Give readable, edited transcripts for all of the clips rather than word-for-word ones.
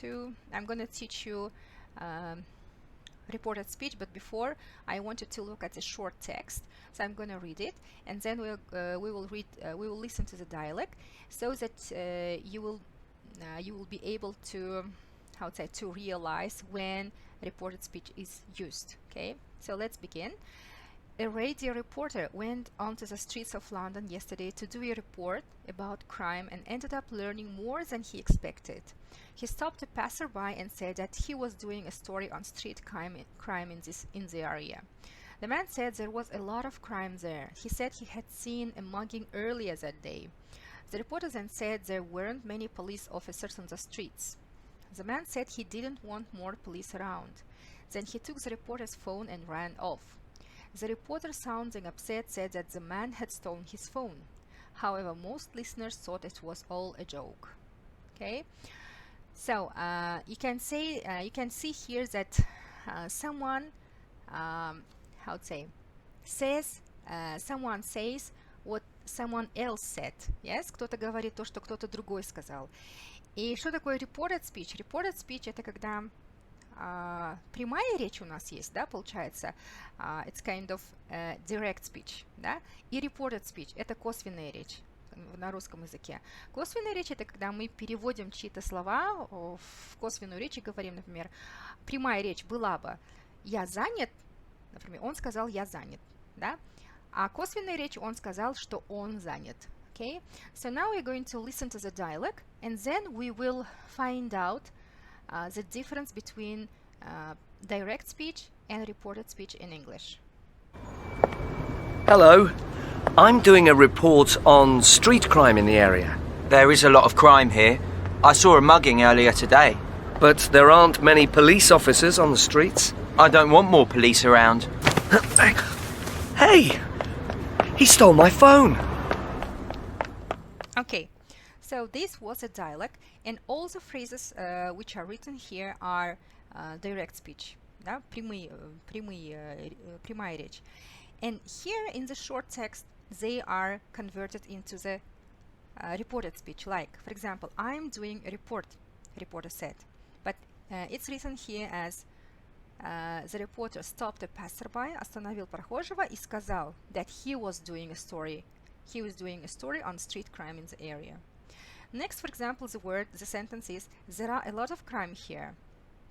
I'm going to teach you reported speech, but before I wanted to look at the short text, so I'm going to read it, and then we will listen to the dialogue, so that you will be able to to realize when reported speech is used. Okay, so let's begin. A radio reporter went onto the streets of London yesterday to do a report about crime and ended up learning more than he expected. He stopped a passerby and said that he was doing a story on street crime in the area. The man said there was a lot of crime there. He said he had seen a mugging earlier that day. The reporter then said there weren't many police officers on the streets. The man said he didn't want more police around. Then he took the reporter's phone and ran off. The reporter, sounding upset, said that the man had stolen his phone. However, most listeners thought it was all a joke. Okay, so you can see here that someone someone says what someone else said. Yes, кто-то говорит то, что кто-то другой сказал. И что такое reported speech? Reported speech — это когда прямая речь у нас есть, да, получается, it's kind of direct speech, да, и reported speech — это косвенная речь на русском языке. Косвенная речь — это когда мы переводим чьи-то слова в косвенную речь и говорим, например, прямая речь была бы «я занят», например, он сказал «я занят», да, а косвенная речь — он сказал, что он занят. Okay, so now we're going to listen to the dialogue, and then we will find out the difference between direct speech and reported speech in English. Hello. I'm doing a report on street crime in the area. There is a lot of crime here. I saw a mugging earlier today. But there aren't many police officers on the streets. I don't want more police around. Hey! He stole my phone! Okay. So this was a dialogue, and all the phrases which are written here are direct speech, да? Прямая речь. And here in the short text, they are converted into the reported speech. Like, for example, I'm doing a report, reporter said. But it's written here as the reporter stopped a passerby, остановил прохожего и сказал that he was doing a story. He was doing a story on street crime in the area. Next, for example, the sentence is there are a lot of crime here.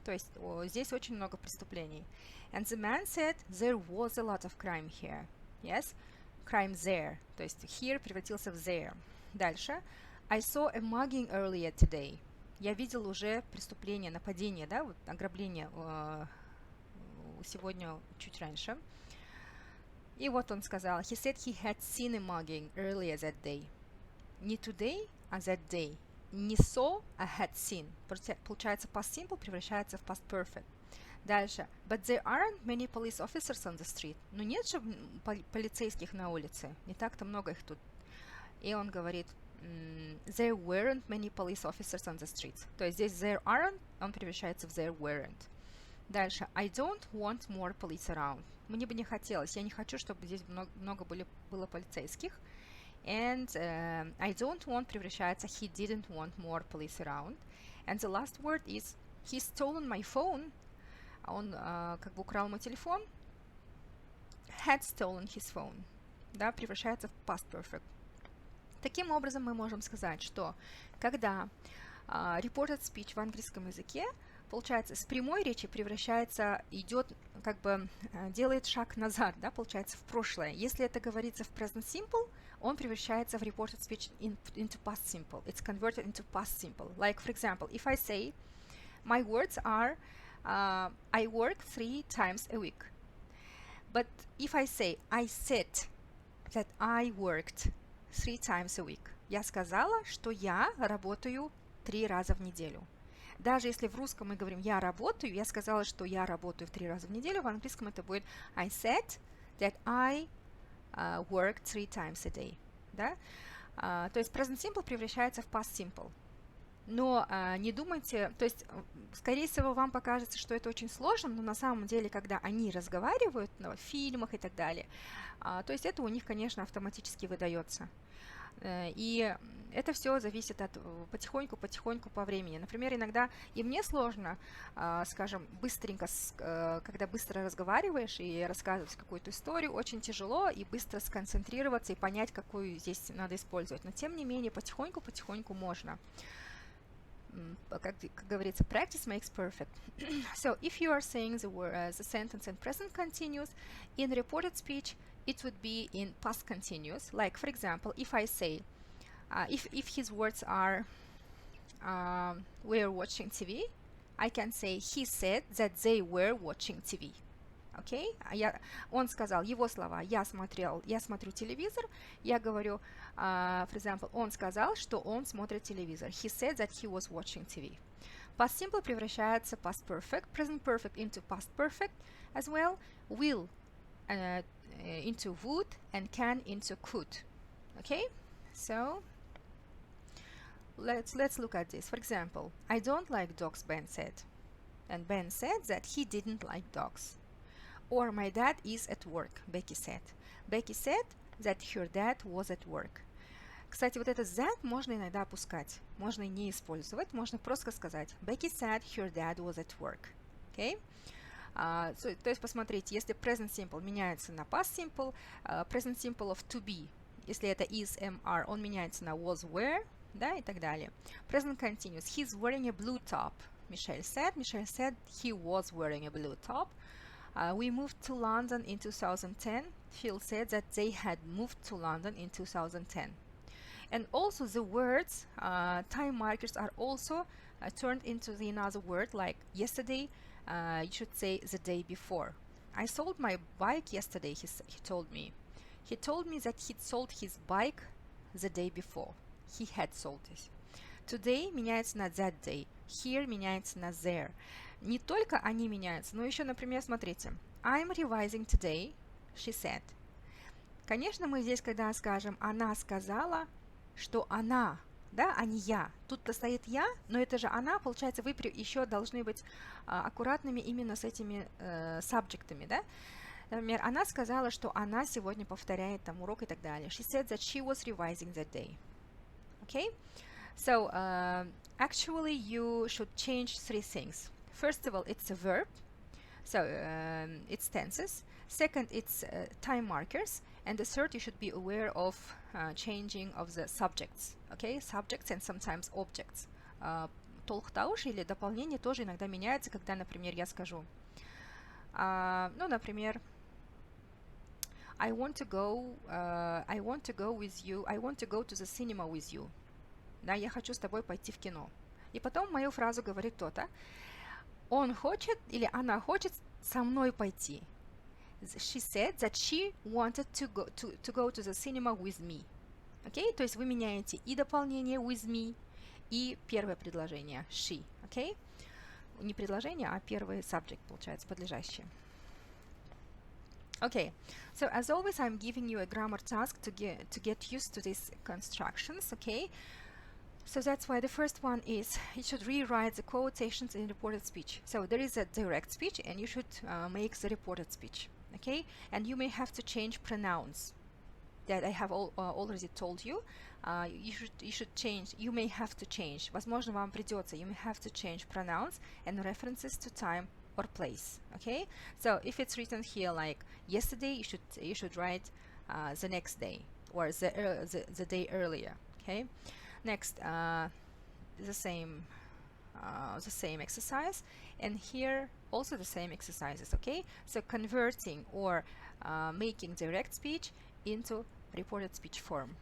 То есть здесь очень много преступлений. And the man said there was a lot of crime here. Yes, crime there. То есть here превратился в there. Дальше. I saw a mugging earlier today. Я видел уже преступление, нападение, да, вот ограбление сегодня чуть раньше. И вот он сказал, he said he had seen a mugging earlier that day. Не today, а that day. Не saw, а had seen. Получается, past simple превращается в past perfect. Дальше. But there aren't many police officers on the street. Ну нет же полицейских на улице. Не так-то много их тут. И он говорит, there weren't many police officers on the streets. То есть здесь there aren't, он превращается в there weren't. Дальше. I don't want more police around. Мне бы не хотелось. Я не хочу, чтобы здесь много было полицейских. And I don't want превращается he didn't want more police around. And the last word is he stolen my phone. Он как бы украл мой телефон. Had stolen his phone. Да, превращается в past perfect. Таким образом, мы можем сказать, что когда reported speech в английском языке, получается, с прямой речи превращается, идет, как бы делает шаг назад, да, получается, в прошлое. Если это говорится в present simple, он превращается в reported speech into past simple. It's converted into past simple. Like, for example, if I say, my words are, I work 3 times a week. But if I say, I said that I worked 3 times a week. Я сказала, что я работаю 3 раза в неделю. Даже если в русском мы говорим «я работаю», я сказала, что я работаю в 3 раза в неделю, в английском это будет I said that I work 3 times a day. Да? То есть present simple превращается в past simple. Но не думайте, то есть, скорее всего, вам покажется, что это очень сложно, но на самом деле, когда они разговаривают в фильмах и так далее, то есть это у них, конечно, автоматически выдается. И Это все зависит от потихоньку по времени. Например, иногда и мне сложно, скажем, быстренько, когда быстро разговариваешь и рассказываешь какую-то историю, очень тяжело и быстро сконцентрироваться и понять, какую здесь надо использовать. Но тем не менее, потихоньку можно. Как говорится, practice makes perfect. So, if you are saying the sentence in present continuous, in reported speech, it would be in past continuous. Like, for example, if I say, if his words are, we're watching TV, I can say, he said that they were watching TV. Okay? Он сказал, его слова, я смотрю телевизор, я говорю, for example, он сказал, что он смотрит телевизор. He said that he was watching TV. Past simple превращается past perfect, present perfect into past perfect as well, will into would, and can into could. Okay? So, let's look at this. For example, I don't like dogs, Ben said. And Ben said that he didn't like dogs. Or my dad is at work, Becky said. Becky said that her dad was at work. Кстати, вот этот that можно иногда опускать. Можно не использовать, можно просто сказать Becky said her dad was at work. Okay? То есть, посмотрите, если present simple меняется на past simple, present simple of to be, если это is, am, are, он меняется на was, were, да, и так далее. Present continuous. He's wearing a blue top. Michelle said he was wearing a blue top. We moved to London in 2010. Phil said that they had moved to London in 2010. And also the words, time markers are also turned into another word, like yesterday, you should say the day before. I sold my bike yesterday, he told me. He told me that he'd sold his bike the day before. He had sold it. Today меняется на that day. Here меняется на there. Не только они меняются, но еще, например, смотрите. I'm revising today, she said. Конечно, мы здесь, когда скажем, она сказала, что она, да, а не я. Тут-то стоит я, но это же она, получается, вы еще должны быть аккуратными именно с этими сабжектами, да. Например, она сказала, что она сегодня повторяет там урок и так далее. She said that she was revising that day. Okay? So, actually, you should change 3 things. First of all, it's a verb, so it's tenses. Second, it's time markers. And the third, you should be aware of changing of the subjects, okay? Subjects and sometimes objects. Толхтауш или дополнение тоже иногда меняется, когда, например, я скажу, ну, например, I want to go with you, I want to go to the cinema with you. Да, я хочу с тобой пойти в кино. И потом мою фразу говорит кто-то. Он хочет или она хочет со мной пойти. She said that she wanted to go to the cinema with me. Okay? То есть вы меняете и дополнение with me, и первое предложение she. Okay? Не предложение, а первый subject, получается, подлежащее. Okay, so as always, I'm giving you a grammar task to get used to these constructions, okay? So that's why the first one is you should rewrite the quotations in reported speech. So there is a direct speech and you should make the reported speech, okay? And you may have to change pronouns that I have already told you. You should change, you may have to change. Возможно, вам придется, you may have to change pronouns and references to time or place, okay? So if it's written here like yesterday, you should write the next day or the day earlier, okay? Next, the same exercise, and here also the same exercises, okay? So converting or making direct speech into reported speech form.